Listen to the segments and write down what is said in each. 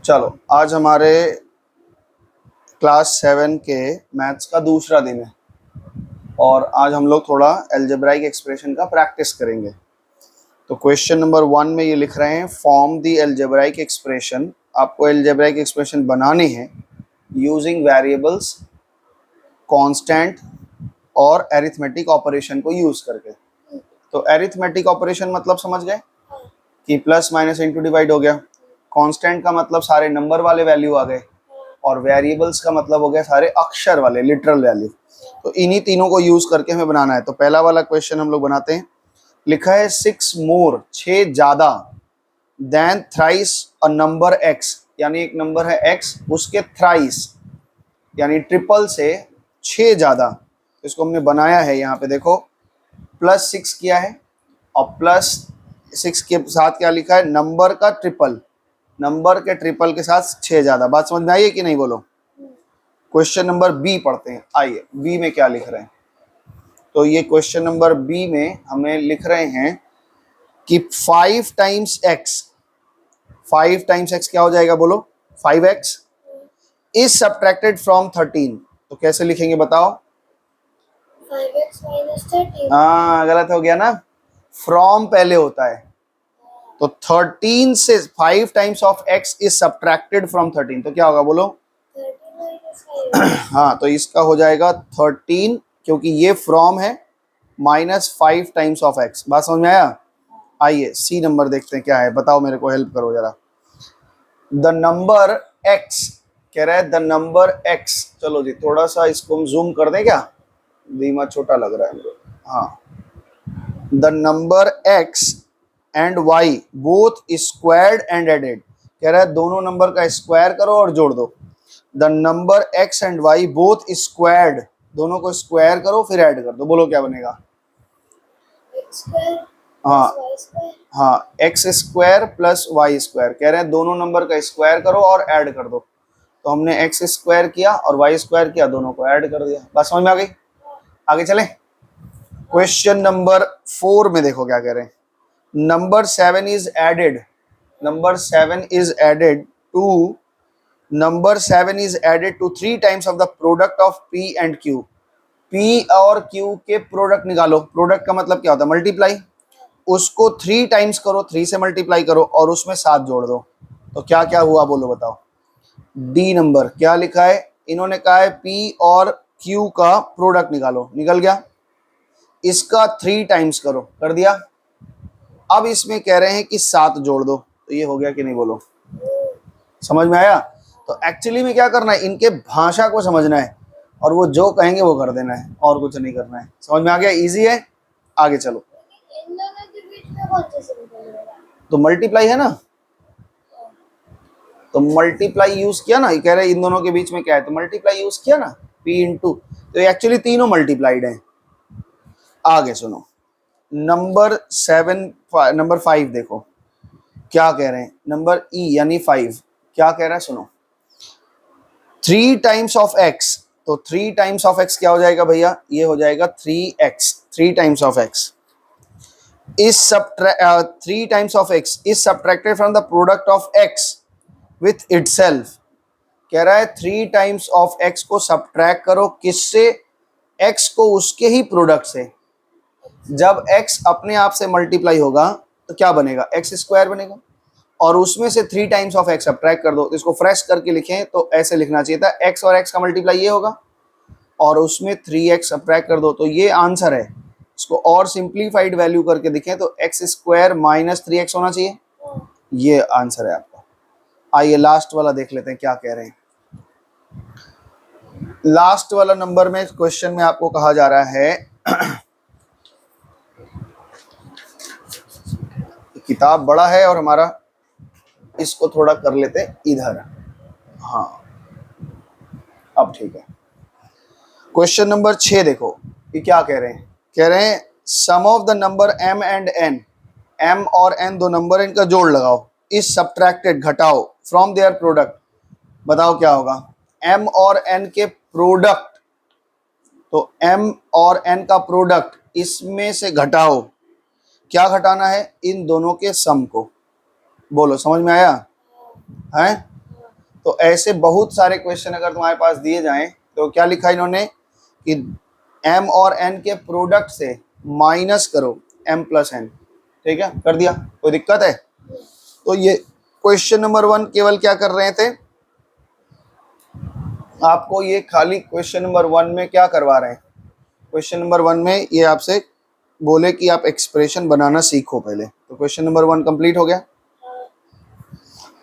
चलो आज हमारे क्लास 7 के मैथ्स का दूसरा दिन है और आज हम लोग थोड़ा अलजेब्राइक एक्सप्रेशन का प्रैक्टिस करेंगे। तो क्वेश्चन नंबर 1 में ये लिख रहे हैं, फॉर्म द अलजेब्राइक एक्सप्रेशन। आपको अलजेब्राइक एक्सप्रेशन बनानी है यूजिंग वेरिएबल्स, कांस्टेंट और अरिथमेटिक ऑपरेशन को यूज करके। तो अरिथमेटिक ऑपरेशन मतलब समझ गए कि प्लस माइनस इंटू डिवाइड हो गया। कांस्टेंट का मतलब सारे नंबर वाले वैल्यू आ गए और वेरिएबल्स का मतलब हो गया सारे अक्षर वाले लिटरल वैल्यू। तो इन्हीं तीनों को यूज करके हमें बनाना है। तो पहला वाला क्वेश्चन हम लोग बनाते हैं। लिखा है 6 मोर, 6 ज्यादा, then thrice a number x, यानी एक नंबर है x उसके थ्राइस यानी ट्रिपल से 6 ज्यादा। इसको हमने बनाया है, यहाँ पे देखो +6 किया है और +6 के साथ क्या लिखा है, नंबर का ट्रिपल, नंबर के ट्रिपल के साथ 6 ज्यादा। बात समझ में आई है कि नहीं, बोलो। क्वेश्चन नंबर बी पढ़ते हैं। आइए बी में क्या लिख रहे हैं। तो ये क्वेश्चन नंबर बी में हमें लिख रहे हैं कि 5 टाइम्स x, 5 टाइम्स x क्या हो जाएगा, बोलो। 5x is subtracted from 13। तो कैसे लिखेंगे बताओ। 5x - 13। हाँ, गलत हो गया ना, फ्रॉम पहले होता है। तो 13 से 5 times of x is subtracted from 13, तो क्या होगा बोलो। 13 - 5। हाँ, तो इसका हो जाएगा 13, क्योंकि ये फ्रॉम है, -5 टाइम्स ऑफ x। बात समझ में आया। आइए सी नंबर देखते हैं क्या है, बताओ, मेरे को हेल्प करो जरा। द नंबर x कह रहा है, द नंबर x। चलो जी, थोड़ा सा इसको हम जूम कर दें क्या, धीमा छोटा लग रहा है मेरे को। हाँ, the number x and y both squared and added. कह रहा है दोनों नंबर का स्क्वायर करो और जोड़ दो। The number x and y both squared, दोनों को स्क्वायर करो फिर ऐड कर दो। बोलो क्या बनेगा। x² हाँ + y²। हाँ, x square plus y square. कह रहे हैं दोनों नंबर का स्क्वायर करो और ऐड कर दो। तो हमने एक्स स्क्वायर किया और वाई स्क्वायर किया, दोनों को ऐड कर दिया। बात समझ में आ गई। आगे चलें। क्वेश्चन नंबर 4 में देखो क्या कह रहे हैं। Number 7 is added, number 7 is added to, number 7 is added to 3 times of the product of p and q। p और q के प्रोडक्ट निकालो। प्रोडक्ट का मतलब क्या होता है, मल्टीप्लाई। उसको 3 टाइम्स करो, 3 से मल्टीप्लाई करो और उसमें 7 जोड़ दो। तो क्या क्या हुआ बोलो बताओ। डी नंबर क्या लिखा है, इन्होंने कहा है P और Q का प्रोडक्ट निकालो, निकल गया। इसका 3 टाइम्स करो, कर दिया। अब इसमें कह रहे हैं कि 7 जोड़ दो, तो ये हो गया कि नहीं, बोलो। समझ में आया। तो एक्चुअली में क्या करना है, इनके भाषा को समझना है और वो जो कहेंगे वो कर देना है, और कुछ नहीं करना है। समझ में आ गया, इजी है। आगे चलो। इन दोनों के बीच में कौन सा सिंबल होगा? तो मल्टीप्लाई है ना, तो मल्टीप्लाई यूज किया ना। ये कह रहे हैं इन दोनों के बीच में क्या है, तो मल्टीप्लाई यूज किया ना, p इंटू। तो एक्चुअली तीनों मल्टीप्लाइड हैं। आगे सुनो, नंबर 7, नंबर 5 देखो क्या कह रहे हैं। नंबर ई यानी 5 क्या कह रहा है, सुनो। 3 टाइम्स ऑफ x, तो 3 टाइम्स ऑफ x क्या हो जाएगा भैया, ये हो जाएगा 3x। 3 times of x is 3 times of x is subtracted from the product of x with itself. कह रहा है 3 टाइम्स ऑफ x को सब्ट्रैक्ट करो, किससे, x को उसके ही प्रोडक्ट से। जब x अपने आप से मल्टीप्लाई होगा तो क्या बनेगा, एक्स स्क्वायर बनेगा, और उसमें से 3 टाइम्स ऑफ x सब्ट्रैक्ट कर दो। तो इसको फ्रेश करके लिखें तो ऐसे लिखना चाहिए था, x और x का मल्टीप्लाई ये होगा और उसमें 3x सब्ट्रैक्ट कर दो, तो ये आंसर है। इसको और सिंप्लीफाइड वैल्यू करके दिखें तो x² - 3x होना चाहिए, ये आंसर है आपका। आइए लास्ट वाला देख लेते हैं क्या कह रहे हैं। लास्ट वाला नंबर में क्वेश्चन में आपको कहा जा रहा है किताब बड़ा है और हमारा, इसको थोड़ा कर लेते हैं इधर। हाँ, अब ठीक है। क्वेश्चन नंबर 6 देखो, ये क्या कह रहे हैं। कह रहे हैं sum of the number m and n, m और n दो नंबर, इनका जोड़ लगाओ, इस सब्ट्रैक्टेड घटाओ फ्रॉम देयर प्रोडक्ट। बताओ क्या होगा, m और n के प्रोडक्ट। तो m और n का प्रोडक्ट, इसमें से घटाओ, क्या घटाना है, इन दोनों के सम को। बोलो समझ में आया है। तो ऐसे बहुत सारे क्वेश्चन अगर तुम्हारे पास दिए जाएं तो क्या लिखा इन्होंने कि m और n के प्रोडक्ट से माइनस करो m प्लस n। ठीक है, कर दिया, कोई दिक्कत है? तो ये क्वेश्चन नंबर 1 केवल क्या कर रहे थे, आपको ये खाली क्वेश्चन नंबर 1 में क्या करवा रहे हैं, क्वेश्चन नंबर 1 में ये आपसे बोले कि आप एक्सप्रेशन बनाना सीखो पहले। तो क्वेश्चन नंबर 1 कंप्लीट हो गया।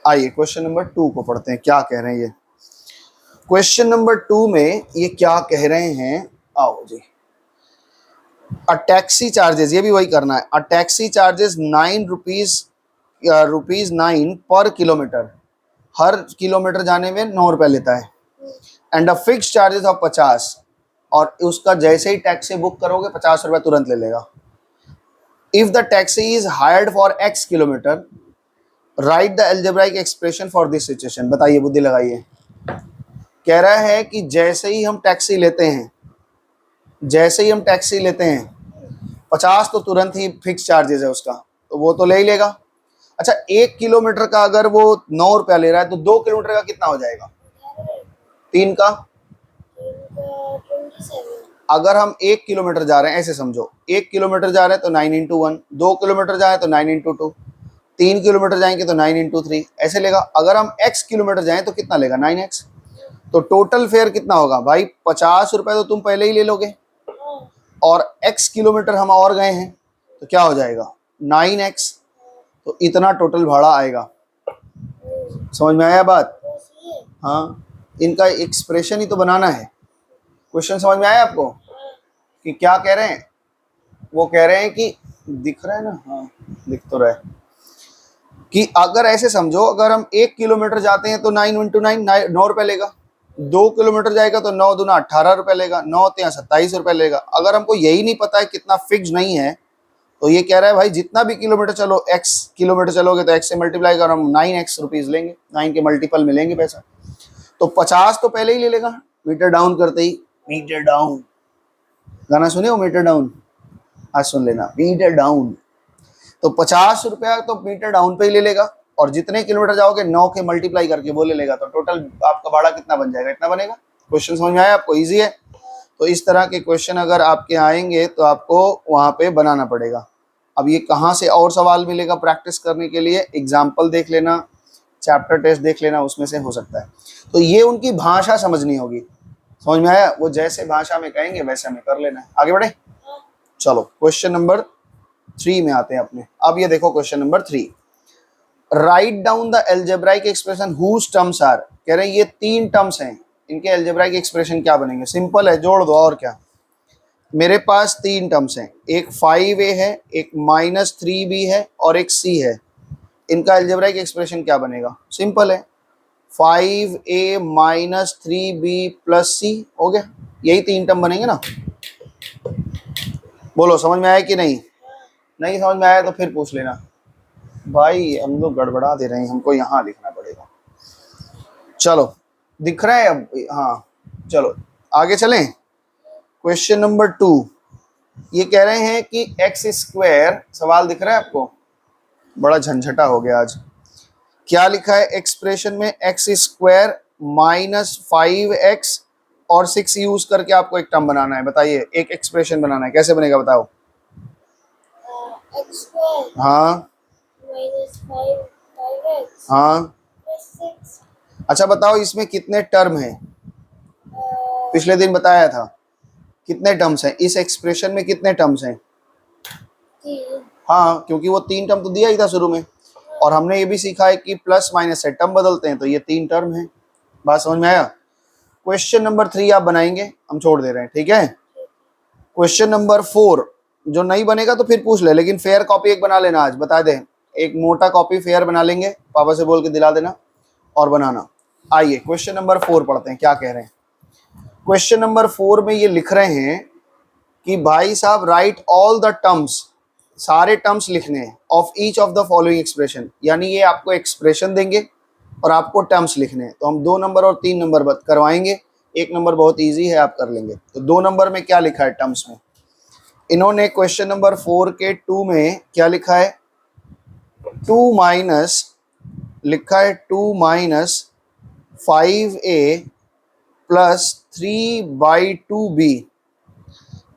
आइए क्वेश्चन नंबर 2 को पढ़ते हैं, क्या कह रहे हैं ये। क्वेश्चन नंबर 2 में ये क्या कह रहे हैं, आओ जी। अ टैक्सी चार्जेस, ये भी वही करना है। अ टैक्सी चार्जेस 9 रुपीज 9 पर किलोमीटर, हर किलोमीटर जाने में 9 रुपये लेता है। And a fix charges of 50, और उसका जैसे ही टैक्सी बुक करोगे 50 रुपये तुरंत ले लेगा। If the taxi is hired for x kilometre, right the algebraic expression for this situation. बताइए, बुद्धि लगाइए। कह रहा है कि जैसे ही हम टैक्सी लेते हैं, 50 तो तुरंत ही फिक्स चार्जेस है उसका, तो वो तो ले ही लेगा। अच्छा, 1 किलोमीटर का अगर वो 9 रुपया ले रहा है तो 2 किलोमीटर का कितना हो जाएगा? 3 का। 27। अगर हम 1 किलोमीटर जा रहे हैं, ऐसे समझो, 1 किलोमीटर जा रहे हैं तो 9 इंटू 1, 2 किलोमीटर जा रहे हैं तो 9 इंटू 2, 3 किलोमीटर जाएंगे तो 9 इंटू 3, ऐसे लेगा। अगर हम x किलोमीटर जाएं तो कितना लेगा? 9x। तो टोटल फेयर कितना होगा भाई? 50 रुपये तो तुम पहले ही ले लोगे, और x किलोमीटर हम और गए हैं तो क्या हो जाएगा? 9x। तो इतना टोटल भाड़ा आएगा। समझ में आया बात? हाँ, इनका एक्सप्रेशन ही तो बनाना है। क्वेश्चन समझ में आया आपको कि क्या कह रहे हैं? वो कह रहे हैं कि दिख रहा है ना, हाँ दिख तो रहा है, कि अगर ऐसे समझो, अगर हम 1 किलोमीटर जाते हैं तो 9 इंटू 9 9 रुपये लेगा, 2 किलोमीटर जाएगा तो 9 दूना 18 रुपये लेगा, 9 तिया 27 रुपये लेगा। अगर हमको यही नहीं पता है, कितना फिक्स नहीं है, तो ये कह रहा है भाई जितना भी किलोमीटर चलो, x किलोमीटर चलोगे तो x से मल्टीप्लाई कर, हम 9x रुपीज़ लेंगे, 9 के मल्टीपल में लेंगे पैसा। तो 50 तो पहले ही ले लेगा, मीटर डाउन करते ही। मीटर डाउन, गाना सुने हो मीटर डाउन? आज सुन लेना, मीटर डाउन। तो 50 रुपया तो मीटर डाउन पे ही ले लेगा, और जितने किलोमीटर जाओगे 9 के मल्टीप्लाई करके वो ले लेगा। तो टोटल आपका भाड़ा कितना बन जाएगा? इतना बनेगा। क्वेश्चन समझ में आया आपको? इजी है। तो इस तरह के क्वेश्चन अगर आपके आएंगे तो आपको वहाँ पे बनाना पड़ेगा। अब ये कहाँ से और सवाल मिलेगा प्रैक्टिस करने के लिए? एग्जाम्पल देख लेना, चैप्टर टेस्ट देख लेना, उसमें से हो सकता है। तो ये उनकी भाषा समझनी होगी। समझ में आया? वो जैसे भाषा में कहेंगे वैसे हमें कर लेना है। आगे बढ़े, चलो क्वेश्चन नंबर 3 में आते हैं अपने। अब ये देखो question number 3, write down the algebraic expression whose terms are. कह रहे हैं ये 3 टर्म्स हैं, इनके एल्जेब्राइक एक्सप्रेशन क्या बनेंगे? सिंपल है, जोड़ दो, और क्या। मेरे पास 3 टर्म्स हैं, एक 5a है, एक -3b है, और एक c है। इनका एल्जेब्राइक एक्सप्रेशन क्या बनेगा? सिंपल है, 5a -3b प्लस c हो गया। यही 3 टर्म बनेंगे ना। बोलो समझ में आया कि नहीं? नहीं समझ में आया तो फिर पूछ लेना। भाई हम लोग गड़बड़ा दे रहे हैं, हमको यहाँ लिखना पड़ेगा। चलो दिख रहा है अब? हाँ चलो आगे चलें। क्वेश्चन नंबर 2, ये कह रहे हैं कि एक्स स्क्वायर, सवाल दिख रहा है आपको? बड़ा झंझटा हो गया आज। क्या लिखा है एक्सप्रेशन में? एक्स स्क्वायर -5x और 6 यूज करके आपको एक टर्म बनाना है। बताइए, एक एक्सप्रेशन बनाना है, कैसे बनेगा बताओ? x square हाँ minus 5x हाँ। plus 6 अच्छा बताओ, इसमें कितने टर्म हैं? पिछले दिन बताया था, कितने टर्म्स हैं इस एक्सप्रेशन में? कितने टर्म्स हैं? 3। हाँ, क्योंकि वो 3 टर्म तो दिया ही था शुरू में, और हमने ये भी सीखा है कि प्लस माइनस से टर्म बदलते हैं, तो ये 3 टर्म हैं। बात समझ में आया? क्वेश्चन नंबर 3 आप बनाएंगे, हम छोड़ दे रहे हैं, ठीक है। क्वेश्चन नंबर 4 जो नहीं बनेगा तो फिर पूछ ले, लेकिन फेयर कॉपी एक बना लेना, आज बता दें, एक मोटा कॉपी फेयर बना लेंगे, पापा से बोल के दिला देना और बनाना। आइए क्वेश्चन नंबर 4 पढ़ते हैं, क्या कह रहे हैं। क्वेश्चन नंबर 4 में ये लिख रहे हैं कि भाई साहब राइट ऑल द टर्म्स, सारे टर्म्स लिखने हैं, of each of the following expression. यानी ये आपको एक्सप्रेशन देंगे और आपको टर्म्स लिखने हैं। तो हम 2 नंबर और 3 नंबर करवाएंगे, 1 नंबर बहुत इजी है, आप कर लेंगे। तो 2 नंबर में क्या लिखा है टर्म्स में? इन्होंने क्वेश्चन नंबर 4 के 2 में क्या लिखा है? 2 माइनस, लिखा है 2 माइनस 5a प्लस 3/2b।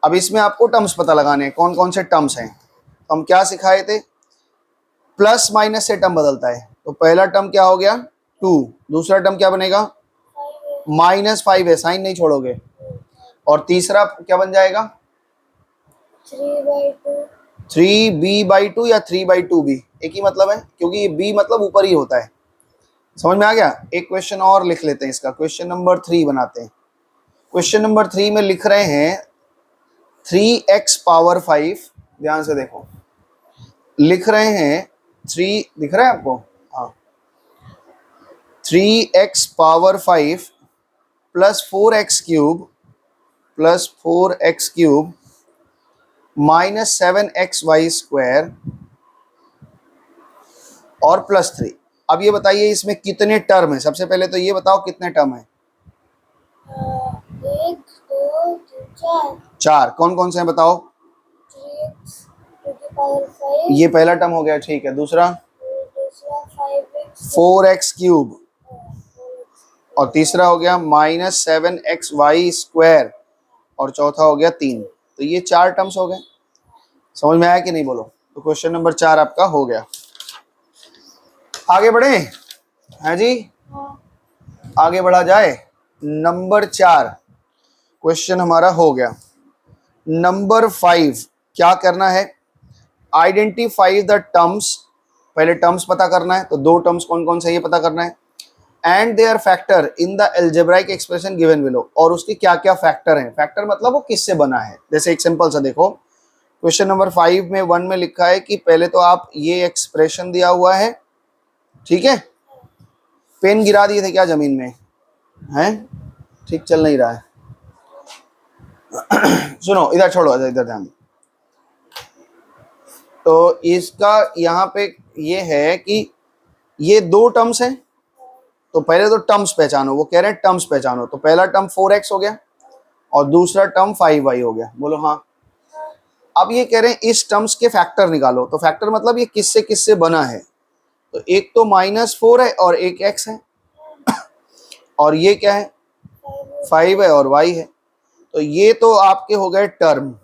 अब इसमें आपको टर्म्स पता लगाने हैं, कौन कौन से टर्म्स हैं। तो हम क्या सिखाए थे, प्लस माइनस से टर्म बदलता है। तो पहला टर्म क्या हो गया 2, दूसरा टर्म क्या बनेगा 5 -5 है, साइन नहीं छोड़ोगे, और तीसरा क्या बन जाएगा 3/2 3b/2 या 3/2b, एक ही मतलब है, क्योंकि ये b मतलब ऊपर ही होता है। समझ में आ गया। एक क्वेश्चन और लिख लेते हैं इसका, क्वेश्चन नंबर 3 बनाते हैं। क्वेश्चन नंबर 3 में लिख रहे हैं 3x पावर 5, ध्यान से देखो, लिख रहे हैं 3, दिख रहा है आपको, हाँ, 3x power 5 plus 4x cube minus 7xy² और प्लस 3। अब ये बताइए इसमें कितने टर्म है, सबसे पहले तो ये बताओ कितने टर्म है। 1 2 3 4। 4, कौन कौन से हैं बताओ। 3x to the power 5, ये पहला टर्म हो गया, ठीक है। दूसरा दूसरा 5x 4x क्यूब, और तीसरा हो गया माइनस 7xy², और चौथा हो गया 3। तो ये 4 टर्म्स हो गए। समझ में आया कि नहीं, बोलो। तो क्वेश्चन नंबर 4 आपका हो गया। आगे बढ़े हैं जी, आगे बढ़ा जाए। नंबर 4 क्वेश्चन हमारा हो गया। नंबर 5 क्या करना है, आइडेंटिफाई द टर्म्स। पहले टर्म्स पता करना है, तो 2 टर्म्स कौन कौन से ये पता करना है, and their factor in the algebraic expression given below, और उसके क्या क्या फैक्टर हैं। फैक्टर मतलब वो किससे बना है। जैसे एक सिंपल सा देखो, क्वेश्चन नंबर 5 में 1 में लिखा है कि पहले तो आप ये एक्सप्रेशन दिया हुआ है, ठीक है। पेन गिरा दिए थे क्या जमीन में, हैं, ठीक चल नहीं रहा है। सुनो, इधर छोड़ो, इधर ध्यान दो। तो इसका यहाँ पे ये है कि ये 2 टर्म्स हैं, तो पहले तो टर्म्स पहचानो। वो कह रहे हैं टर्म्स पहचानो, तो पहला टर्म 4x हो गया और दूसरा टर्म 5y हो गया, बोलो हाँ। अब ये कह रहे हैं इस टर्म्स के फैक्टर निकालो। तो फैक्टर मतलब ये किससे किससे बना है। तो एक तो -4 है और एक x है, और ये क्या है 5 है और y है। तो ये तो आपके हो गए टर्म,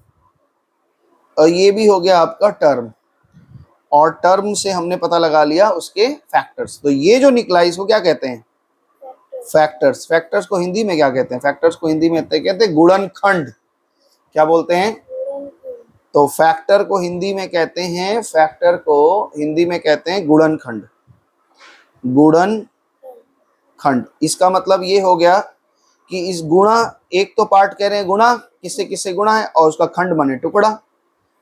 और ये भी हो गया आपका टर्म, और टर्म से हमने पता लगा लिया उसके फैक्टर्स। तो ये जो निकला इसको क्या कहते हैं, फैक्टर्स। फैक्टर्स को हिंदी में क्या कहते हैं, फैक्टर्स को हिंदी में कहते हैं गुणनखंड। क्या बोलते हैं, तो फैक्टर को हिंदी में कहते हैं, फैक्टर को हिंदी में कहते हैं गुणनखंड। गुणनखंड, इसका मतलब ये हो गया कि इस गुणा, एक तो पार्ट कह रहे हैं गुणा, किससे किससे गुणा है, और उसका खंड माने टुकड़ा।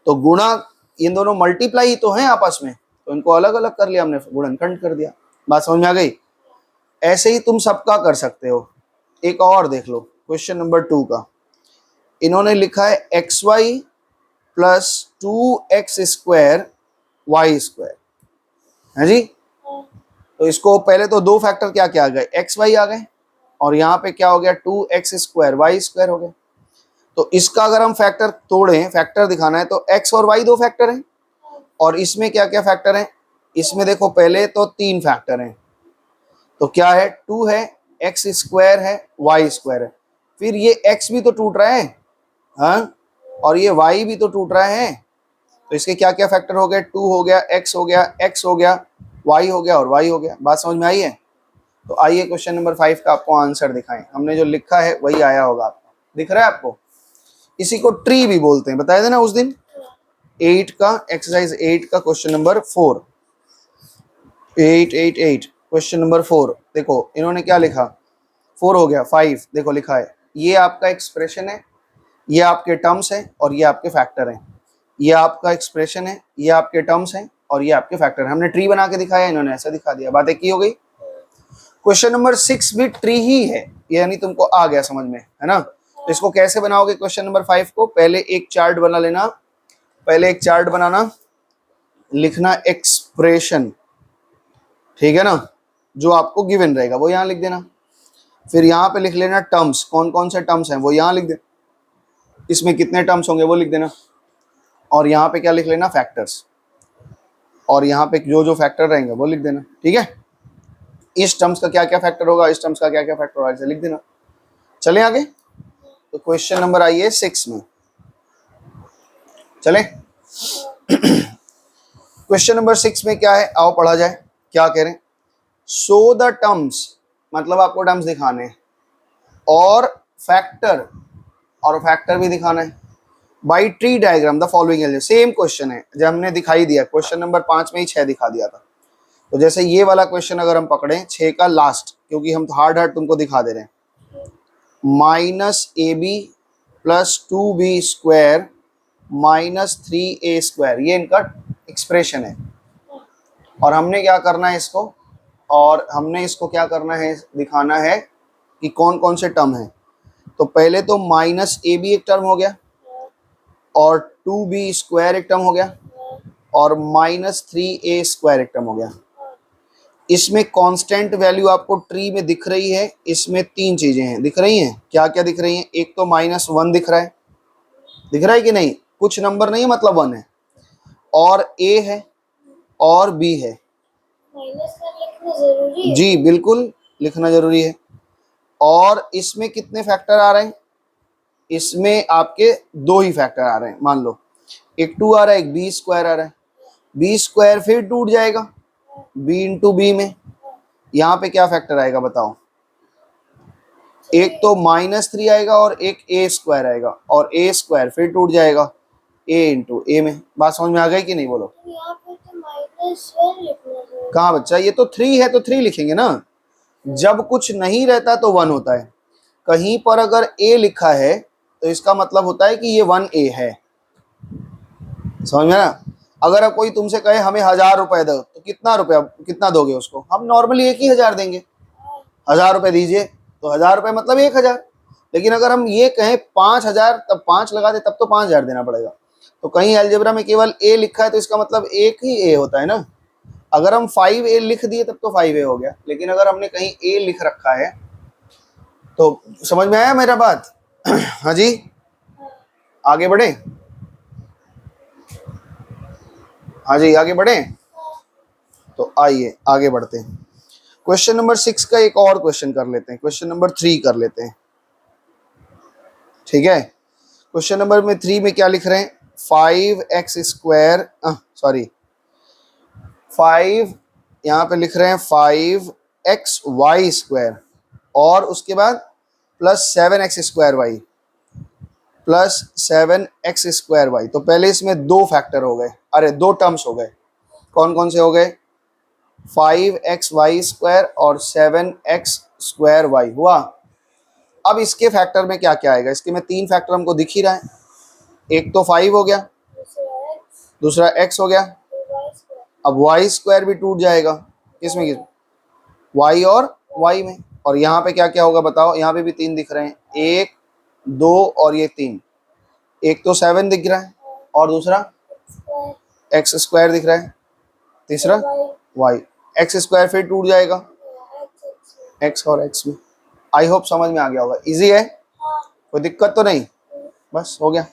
तो गुणा, इन दोनों मल्टीप्लाई तो हैं आपस में, तो इनको अलग अलग कर लिया हमने, गुणनखंड कर दिया। बात समझ में आ गई। ऐसे ही तुम सबका कर सकते हो। एक और देख लो, क्वेश्चन नंबर 2 का इन्होंने लिखा है xy प्लस 2x² y², है जी। तो इसको पहले तो 2 फैक्टर क्या क्या आ गए, xy आ गए, और यहाँ पे क्या हो गया 2x² y² हो गया। तो इसका अगर हम फैक्टर तोड़ें, फैक्टर दिखाना है, तो x और y 2 फैक्टर हैं, और इसमें क्या क्या फैक्टर हैं, इसमें देखो पहले तो 3 फैक्टर हैं। तो क्या है 2 है, x² है, y² है। फिर ये x भी तो टूट रहा है, हाँ, और ये y भी तो टूट रहा है। तो इसके क्या क्या फैक्टर हो गए, 2 हो गया, x हो गया, x हो गया, y हो गया और y हो गया। बात समझ में आई है। तो आइए क्वेश्चन नंबर 5 का आपको आंसर दिखाएं। हमने जो लिखा है वही आया होगा आपको, दिख रहा है आपको। इसी को ट्री भी बोलते हैं, बताया था ना उस दिन। 8 का एक्सरसाइज 8 का क्वेश्चन नंबर 4, 8 क्वेश्चन नंबर 4। देखो इन्होंने क्या लिखा, 4 हो गया, 5 देखो लिखा है, ये आपका एक्सप्रेशन है, ये आपके टर्म्स हैं, और ये आपके फैक्टर हैं। ये आपका एक्सप्रेशन है, ये आपके टर्म्स हैं, और ये आपके फैक्टर हैं। हमने ट्री बना के दिखाया, इन्होंने ऐसा दिखा दिया, बात एक ही हो गई। क्वेश्चन नंबर 6 भी ट्री ही है, यानी तुमको आ गया समझ में, है ना। तो इसको कैसे बनाओगे क्वेश्चन नंबर 5 को, पहले एक चार्ट बना लेना, पहले एक चार्ट बनाना, लिखना एक्सप्रेशन, ठीक है ना, जो आपको गिवन रहेगा वो यहाँ लिख देना। फिर यहाँ पे लिख लेना टर्म्स, कौन कौन से टर्म्स हैं वो यहाँ लिख देना, इसमें कितने टर्म्स होंगे वो लिख देना, और यहाँ पे क्या लिख लेना फैक्टर्स, और यहाँ पे जो जो फैक्टर रहेंगे वो लिख देना, ठीक है। इस टर्म्स का क्या क्या फैक्टर होगा, इस टर्म्स का क्या क्या फैक्टर होगा, ऐसे लिख देना। चलें आगे। तो क्वेश्चन नंबर आइए 6 में, चलें। क्वेश्चन नंबर 6 में क्या है, आओ पढ़ा जाए। क्या कह रहे हैं, शो द टर्म्स, मतलब आपको टर्म्स दिखाने हैं, और फैक्टर भी दिखाना है, by tree diagram the following element. Same question है जो हमने दिखाई दिया, क्वेश्चन नंबर 5 में ही 6 दिखा दिया था। तो जैसे ये वाला क्वेश्चन अगर हम पकड़ें 6 का लास्ट, क्योंकि हम हार्ड तुमको दिखा दे रहे हैं, -ab + 2b square -3a square, ये इनका एक्सप्रेशन है। और हमने क्या करना है इसको, क्या करना है, दिखाना है कि कौन कौन से टर्म है। तो पहले तो -ab एक टर्म हो गया, और 2b स्क्वायर एक टर्म हो गया, और -3a स्क्वायर एक टर्म हो गया। इसमें कांस्टेंट वैल्यू आपको ट्री में दिख रही है, इसमें 3 चीजें हैं दिख रही हैं। क्या क्या दिख रही हैं, एक तो -1 दिख रहा है कि नहीं, कुछ नंबर नहीं है मतलब 1 है, और a है और b है। माइनस का लिखना जरूरी है? जी बिल्कुल लिखना जरूरी है। और इसमें कितने फैक्टर आ रहे हैं, इसमें आपके 2 ही फैक्टर आ रहे हैं। मान लो एक 2 आ रहा है, एक b स्क्वायर आ रहा है। b स्क्वायर फिर टूट जाएगा b इंटू बी में। यहाँ पे क्या फैक्टर आएगा बताओ, एक तो -3 आएगा और एक a स्क्वायर आएगा, और a स्क्वायर फिर टूट जाएगा a इंटू a में। बात समझ में आ गई कि नहीं, बोलो। तो यहाँ पे तो -1 लिखना जरूरी कहाँ बच्चा, ये तो 3 है तो 3 लिखेंगे ना। जब कुछ नहीं रहता तो 1 होता है। कहीं पर अगर a लिखा है तो इसका मतलब होता है कि ये 1a है। समझ में ना। अगर अब कोई तुमसे कहे हमें 1000 रुपए दो, तो कितना दोगे उसको, हम नॉर्मली 1,000 देंगे। 1000 रुपए दीजिए, तो 1000 रुपए मतलब 1000। लेकिन अगर हम ये कहें 5000, तब 5 लगा दे, तब तो 5000 देना पड़ेगा। तो कहीं अलजेब्रा में केवल a लिखा है तो इसका मतलब एक ही a होता है ना। अगर हम 5a लिख दिए तब तो 5a हो गया, लेकिन अगर हमने कहीं a लिख रखा है तो समझ में आया मेरा बात। हाँ जी, आगे बढ़े। हाँ जी आगे बढ़े। तो आइए आगे बढ़ते हैं। क्वेश्चन नंबर 6 का एक और क्वेश्चन कर लेते हैं, क्वेश्चन नंबर 3 कर लेते हैं, ठीक है। क्वेश्चन नंबर में 3 में क्या लिख रहे हैं, 5x स्क्वायर, सॉरी 5, यहाँ पे लिख रहे हैं 5xy स्क्वायर, और उसके बाद +7x square Y +7x square Y. तो पहले इसमें 2 फैक्टर हो गए, अरे 2 टर्म्स हो गए। कौन कौन से हो गए, 5xy स्क्वायर और 7x स्क्वायर वाई हुआ। अब इसके फैक्टर में क्या क्या आएगा, इसके में 3 फैक्टर हमको दिख ही रहा है। एक तो 5 हो गया, दूसरा x हो गया, अब y स्क्वायर भी टूट जाएगा। किसमें y और y में। और यहाँ पे क्या क्या होगा बताओ, यहाँ पे भी 3 दिख रहे हैं, 1 2 और ये 3। एक तो 7 दिख रहा है और दूसरा x स्क्वायर दिख रहा है, तीसरा y। x स्क्वायर फिर टूट जाएगा x और x में। आई होप समझ में आ गया होगा, इजी है, कोई दिक्कत तो नहीं, बस हो गया।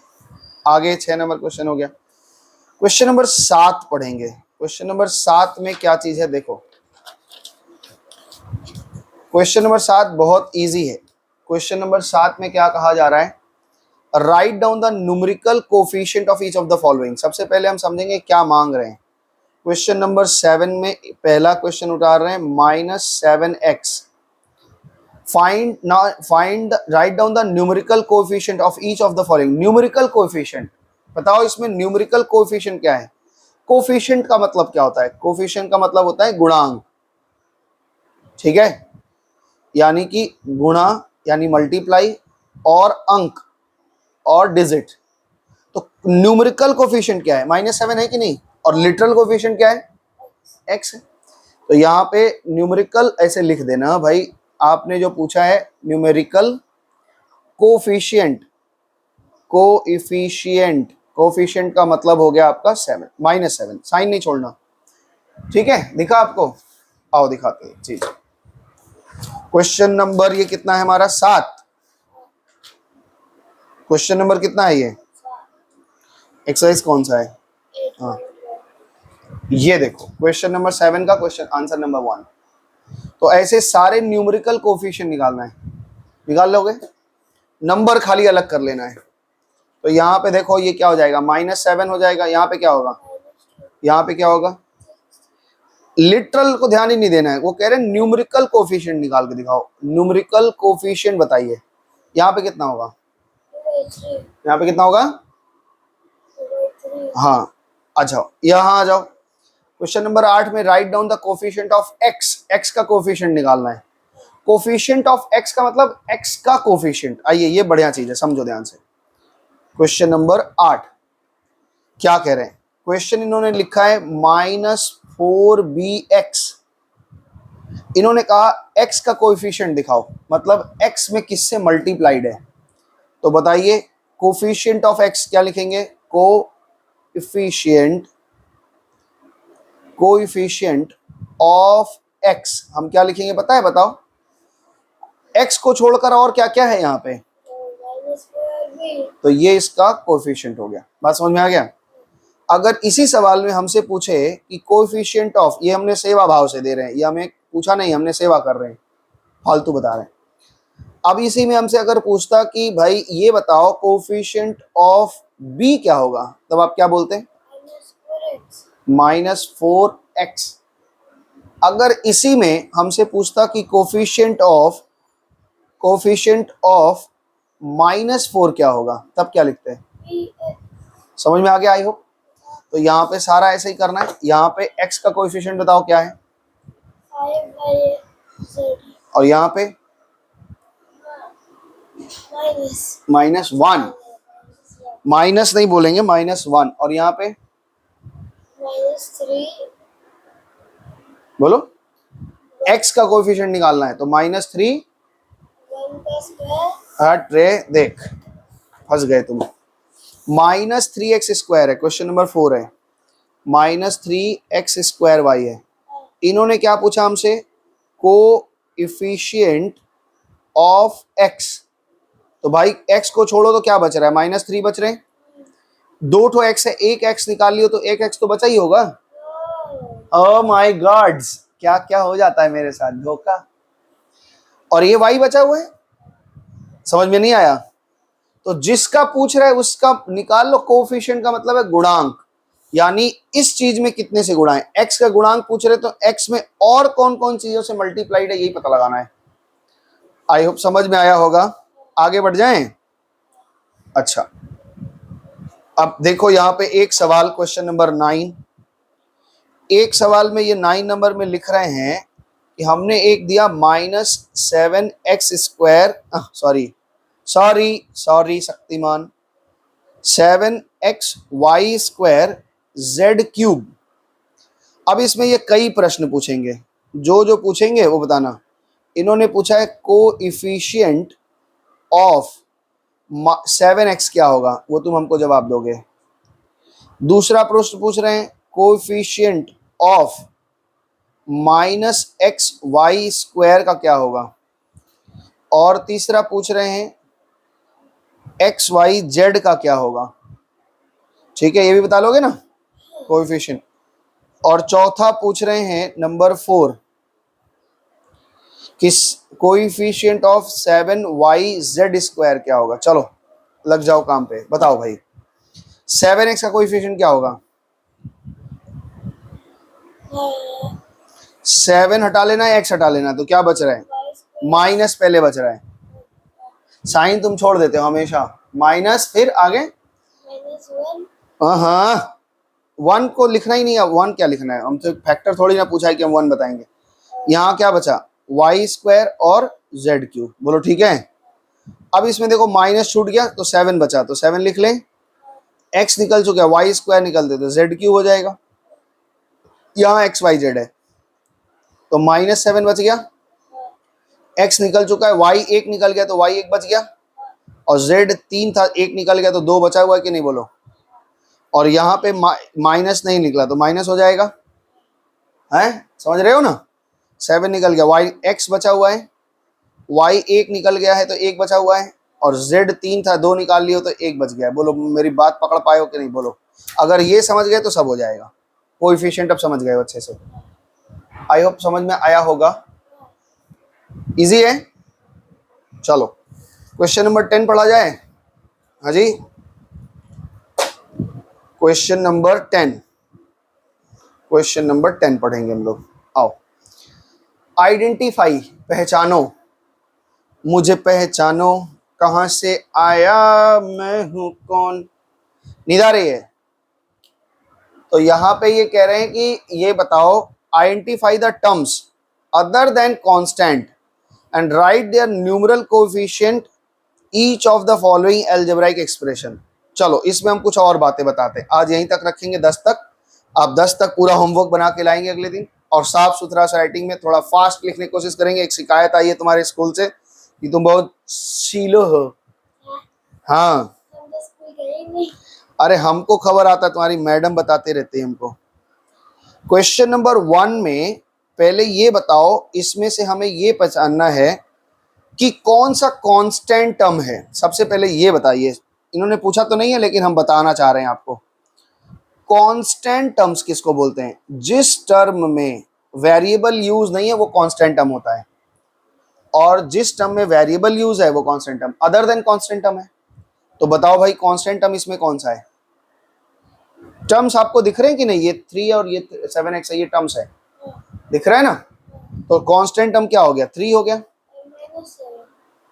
आगे 6 नंबर क्वेश्चन हो गया। क्वेश्चन नंबर 7 पढ़ेंगे। क्वेश्चन नंबर 7 में क्या चीज है देखो, क्वेश्चन नंबर 7 बहुत इजी है। क्वेश्चन नंबर 7 में क्या कहा जा रहा है, right down the numerical coefficient of each of the following. सबसे पहले हम समझेंगे क्या मांग रहे हैं। क्वेश्चन नंबर 7 में पहला क्वेश्चन उतार रहे हैं -7x। Find right down the numerical coefficient of each of the following. Numerical coefficient बताओ, इसमें न्यूमेरिकल कोएफिशिएंट क्या है। कोएफिशिएंट का मतलब क्या होता है, कोएफिशिएंट का मतलब होता है गुणांक, ठीक है, यानी कि गुणा यानी मल्टीप्लाई और अंक और डिजिट। तो न्यूमेरिकल कोएफिशिएंट क्या है, -7 है कि नहीं, और लिटरल कोएफिशिएंट क्या है, x है। तो यहाँ पे न्यूमेरिकल ऐसे लिख देना भाई, आपने जो पूछा है न्यूमेरिकल कोफिशिएंट, कोफिशिएंट का मतलब हो गया आपका 7, -7, साइन नहीं छोड़ना, ठीक है। दिखा आपको, आओ दिखाते हैं जी। क्वेश्चन नंबर ये कितना है हमारा, 7। क्वेश्चन नंबर कितना है ये, एक्सरसाइज कौन सा है, हाँ ये देखो क्वेश्चन नंबर 7 का क्वेश्चन आंसर नंबर 1। तो ऐसे सारे न्यूमेरिकल कोफिशिएंट निकालना है, निकाल लोगे, नंबर खाली अलग कर लेना है। तो यहाँ पे देखो ये क्या हो जाएगा, -7 हो जाएगा। यहाँ पे क्या होगा, यहाँ पे क्या होगा, लिटरल को ध्यान ही नहीं देना है, वो कह रहे हैं न्यूमेरिकल कोफिशिएंट निकाल के दिखाओ, न्यूमेरिकल कोफिशिएंट बताइए। यहाँ पे कितना होगा, यहाँ पे कितना होगा, हाँ अच्छा यहाँ आ जाओ। क्वेश्चन नंबर 8 में right down the coefficient of x, x का कोफिशिएंट निकालना है। कोफिशिएंट ऑफ एक्स का मतलब एक्स का कोफिशिएंट। आइए ये बढ़िया चीज है, समझो ध्यान से। क्वेश्चन नंबर 8 क्या कह रहे हैं, क्वेश्चन इन्होंने लिखा है -4bx। इन्होंने कहा x का कोएफिशिएंट दिखाओ, मतलब x में किससे मल्टीप्लाइड है। तो बताइए कोएफिशिएंट ऑफ x क्या लिखेंगे, कोएफिशिएंट ऑफ x हम क्या लिखेंगे पता है, बताओ। x को छोड़कर और क्या क्या है यहाँ पे, तो ये इसका कोएफिशिएंट हो गया। बात समझ में आ गया। अगर इसी सवाल में हमसे पूछे कि कोएफिशिएंट ऑफ, ये हमने सेवा भाव से दे रहे हैं, ये हमें पूछा नहीं, हमने सेवा कर रहे हैं, फालतू बता रहे हैं। अब इसी में हमसे अगर पूछता कि भाई ये बताओ कोएफिशिएंट ऑफ b क्या होगा, तब आप क्या बोलते हैं, -4x। अगर इसी में हमसे पूछता कि कोएफिशिएंट ऑफ -4 क्या होगा, तब क्या लिखते हैं। समझ में आ गया आई होप। तो यहाँ पे सारा ऐसे ही करना है। यहाँ पे x का कोएफिशिएंट बताओ क्या है, 5/z और यहाँ पे -1, माइनस नहीं बोलेंगे, -1, और यहाँ पे -3 बोलो, x का कोएफिशिएंट निकालना है तो -3। 1 का स्क्वायर हट रे, देख फंस गए तुम। -3x² है, क्वेश्चन नंबर 4 है, -3x² y है। इन्होंने क्या पूछा हमसे, कोएफिशिएंट ऑफ x। तो भाई x को छोड़ो तो क्या बच रहा है, -3 बच रहे हैं। 2 ठो x है, एक x निकाल लियो तो एक x तो बचा ही होगा। ओह माय गॉड्स, क्या क्या हो जाता है मेरे साथ, धोखा। और ये y बचा हुआ है, समझ में नहीं आया। तो जिसका पूछ रहा है उसका निकाल लो, कोएफिशिएंट का मतलब है गुणांक, यानी इस चीज में कितने से गुणा है। x का गुणांक पूछ रहे तो x में और कौन कौन चीजों से मल्टीप्लाइड है, यही पता लगाना है। आई होप समझ में आया होगा। आगे बढ़ जाएं। अच्छा अब देखो यहाँ पे एक सवाल, क्वेश्चन नंबर 9। एक सवाल में ये 9 नंबर में लिख रहे हैं कि हमने एक दिया -7x², sorry Shaktimaan, 7xy² z³। अब इसमें ये कई प्रश्न पूछेंगे, जो पूछेंगे वो बताना। इन्होंने पूछा है कोएफिशिएंट ऑफ 7x क्या होगा, वो तुम हमको जवाब दोगे। दूसरा प्रश्न पूछ रहे हैं कोएफिशिएंट ऑफ -xy² का क्या होगा, और तीसरा पूछ रहे हैं xyz का क्या होगा। ठीक है, ये भी बता लोगे ना कोएफिशिएंट। और चौथा पूछ रहे हैं नंबर 4, किस कोएफिशिएंट ऑफ 7yz² क्या होगा। चलो लग जाओ काम पे, बताओ भाई 7x का कोएफिशिएंट क्या होगा। 7 हटा लेना है, x हटा लेना, तो क्या बच रहा है, माइनस पहले बच रहा है। साइन तुम छोड़ देते हो हमेशा, माइनस फिर आगे -1 हाँ 1 को लिखना ही नहीं है। 1 क्या लिखना है, हमसे फैक्टर थोड़ी ना पूछा है कि हम 1 बताएंगे। यहाँ क्या बचा, y² और z³। बोलो ठीक है। अब इसमें देखो माइनस छूट गया तो 7 बचा, तो 7 लिख लें। x निकल चुका है, y² निकल दे तो z³ हो जाएगा। यहाँ xyz है तो -7 बच गया, x निकल चुका है, y 1 निकल गया तो y 1 बच गया, और z 3 था, 1 निकल गया तो 2 बचा हुआ है कि नहीं बोलो। और यहाँ पे माइनस नहीं निकला तो माइनस हो जाएगा, है समझ रहे हो ना। 7 निकल गया, y x बचा हुआ है, y 1 निकल गया है तो 1 बचा हुआ है, और z 3 था, 2 निकाल लियो तो 1 बच गया है। बोलो मेरी बात पकड़ पाए हो कि नहीं बोलो। अगर ये समझ गए तो सब हो जाएगा। कोएफिशिएंट अब समझ गए हो अच्छे से, आई होप समझ में आया होगा। इजी है। चलो क्वेश्चन नंबर 10 पढ़ा जाए। हाँ जी, क्वेश्चन नंबर 10, क्वेश्चन नंबर 10 पढ़ेंगे हम लोग। आओ, आइडेंटिफाई, पहचानो, मुझे पहचानो, कहां से आया, मैं हूं कौन। नींद आ रही है? तो यहां पे ये कह रहे हैं कि ये बताओ, identify the terms other than constant and write their numeral coefficient each of the following algebraic expression. चलो इसमें हम कुछ और बातें बताते हैं। आज यहीं तक रखेंगे 10 तक। आप 10 तक पूरा होमवर्क बना के लाएंगे अगले दिन, और साफ सुथरा सा राइटिंग में थोड़ा फास्ट लिखने की कोशिश करेंगे। एक शिकायत आई है तुम्हारे स्कूल से कि तुम बहुत सीलो हो। हाँ, हम तो स्कूल गए ही नहीं। अरे हमको खबर आता, तुम्हारी मैडम बताते रहते हैं हमको। क्वेश्चन नंबर 1 में पहले ये बताओ, इसमें से हमें ये पहचानना है कि कौन सा कांस्टेंट टर्म है। सबसे पहले ये बताइए, इन्होंने पूछा तो नहीं है लेकिन हम बताना चाह रहे हैं आपको। कांस्टेंट टर्म्स किसको बोलते हैं? जिस टर्म में वेरिएबल यूज नहीं है वो कांस्टेंट टर्म होता है, और जिस टर्म में वेरिएबल यूज है वो constant term, other than constant term है। तो बताओ भाई, कांस्टेंट टर्म इसमें कौन सा है? टर्म्स आपको दिख रहे हैं कि नहीं? ये 3 और ये 7x है, ये टर्म्स है, दिख रहा है ना? तो कांस्टेंट टर्म क्या हो गया? 3 हो गया। -7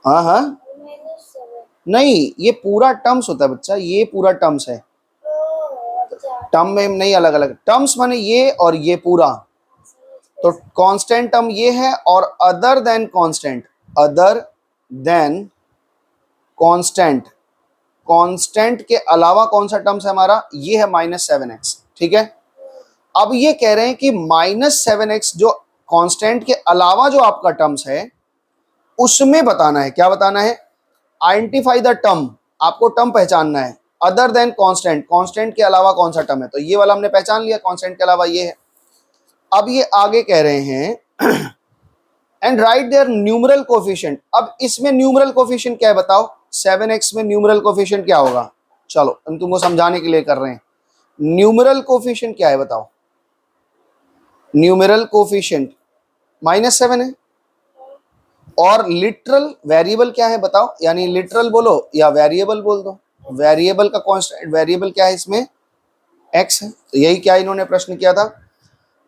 हाँ हाँ, -7 नहीं, ये पूरा टर्म्स होता है बच्चा, ये पूरा टर्म्स है। अच्छा। टर्म में नहीं, अलग अलग टर्म्स माने ये और ये पूरा। तो कांस्टेंट टर्म ये है, और other than constant, other than constant, constant के अलावा कौन सा टर्म्स है हमारा? ये है -7x। ठीक है, अब ये कह रहे हैं कि -7x जो कांस्टेंट के अलावा जो आपका टर्म्स है उसमें बताना है। क्या बताना है? आइडेंटिफाई द टर्म, आपको टर्म पहचानना है अदर देन कांस्टेंट, कांस्टेंट के अलावा कौन सा टर्म है। तो ये वाला हमने पहचान लिया, कांस्टेंट के अलावा ये है। अब ये आगे कह रहे हैं and write their numeral coefficient. अब इसमें न्यूमरल कोफिशिएंट क्या है बताओ? 7x में न्यूमरल कोफिशिएंट क्या होगा? चलो हम तुमको समझाने के लिए कर रहे हैं। न्यूमरल कोफिशिएंट क्या है बताओ? न्यूमरल कोफिशिएंट -7 है। और लिटरल वेरिएबल क्या है बताओ? यानी लिटरल बोलो या वेरिएबल बोल दो। वेरिएबल का कांस्टेंट, वेरिएबल क्या है इसमें? x है। तो यही क्या इन्होंने प्रश्न किया था,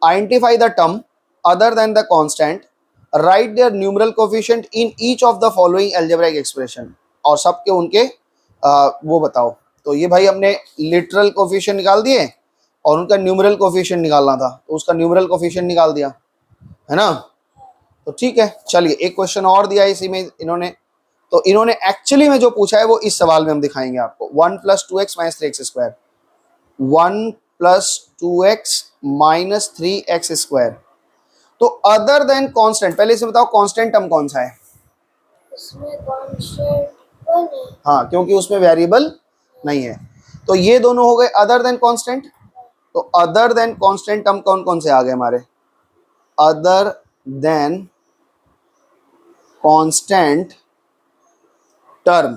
identify the term other than the constant, write their numeral coefficient in each of the following algebraic expression, और सबके उनके वो बताओ। तो ये भाई हमने लिटरल कोफिशिएंट निकाल दिए और उनका न्यूमरल कोफिशिएंट निकालना था, तो उसका न्यूमरल कोफिशिएंट निकाल दिया, है ना? तो ठीक है, चलिए एक क्वेश्चन और दिया इसी में इन्होंने। तो इन्होंने एक्चुअली में जो पूछा है वो इस सवाल में हम दिखाएंगे आपको। 1 + 2x - 3x², 1 + 2x - 3x²। तो अदर देन कांस्टेंट, पहले इसे बताओ कांस्टेंट टर्म कौन सा है? उसमें कांस्टेंट वन है। हाँ, क्योंकि उसमें वेरिएबल नहीं है। तो ये दोनों हो गए अदर देन कांस्टेंट। तो अदर देन कांस्टेंट टर्म कौन कौन से आ गए हमारे? अदर देन कांस्टेंट टर्म,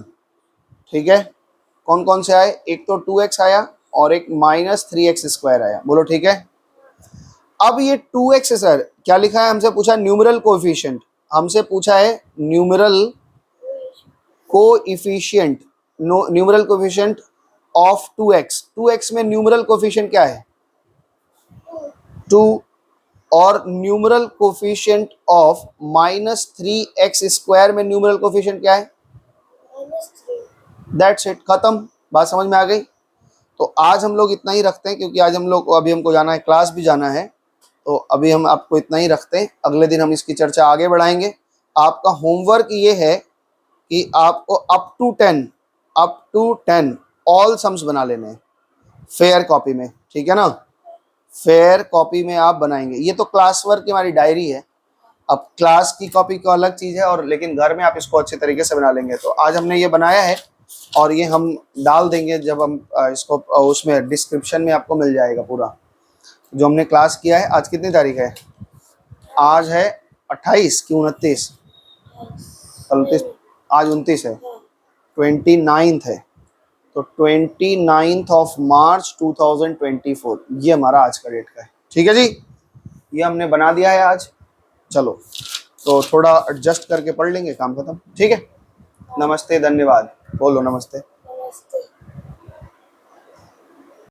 ठीक है, कौन कौन से आए? एक तो 2x आया और एक -3x² आया। बोलो ठीक है। अब ये 2x है सर, क्या लिखा है? हमसे पूछा न्यूमरल कोएफिशिएंट, हमसे पूछा है numeral coefficient, numeral coefficient of 2x। 2x में न्यूमरल कोएफिशिएंट क्या है? 2। और न्यूमरल कोएफिशिएंट ऑफ -3x² में न्यूमरल कोएफिशिएंट क्या है? -3। दैट्स इट, खत्म। बात समझ में आ गई? तो आज हम लोग इतना ही रखते हैं, क्योंकि आज हम लोग अभी हमको जाना है, क्लास भी जाना है। तो अभी हम आपको इतना ही रखते हैं, अगले दिन हम इसकी चर्चा आगे बढ़ाएंगे। आपका होमवर्क ये है कि आपको अप टू 10 ऑल सम्स बना लेने हैं फेयर कॉपी में, ठीक है ना? फेयर कॉपी में आप बनाएंगे। ये तो क्लास वर्क की हमारी डायरी है, अब क्लास की कॉपी को अलग चीज़ है, और लेकिन घर में आप इसको अच्छे तरीके से बना लेंगे। तो आज हमने ये बनाया है और ये हम डाल देंगे जब हम इसको उसमें डिस्क्रिप्शन में आपको मिल जाएगा पूरा जो हमने क्लास किया है। आज कितनी तारीख है? आज है 28 की 29? 29, आज 29 है, 29 है। तो 29 ऑफ मार्च 2024 ये हमारा आज का डेट का है, ठीक है जी? ये हमने बना दिया है आज। चलो तो थोड़ा एडजस्ट करके पढ़ लेंगे, काम खत्म। ठीक है, नमस्ते, धन्यवाद, बोलो नमस्ते।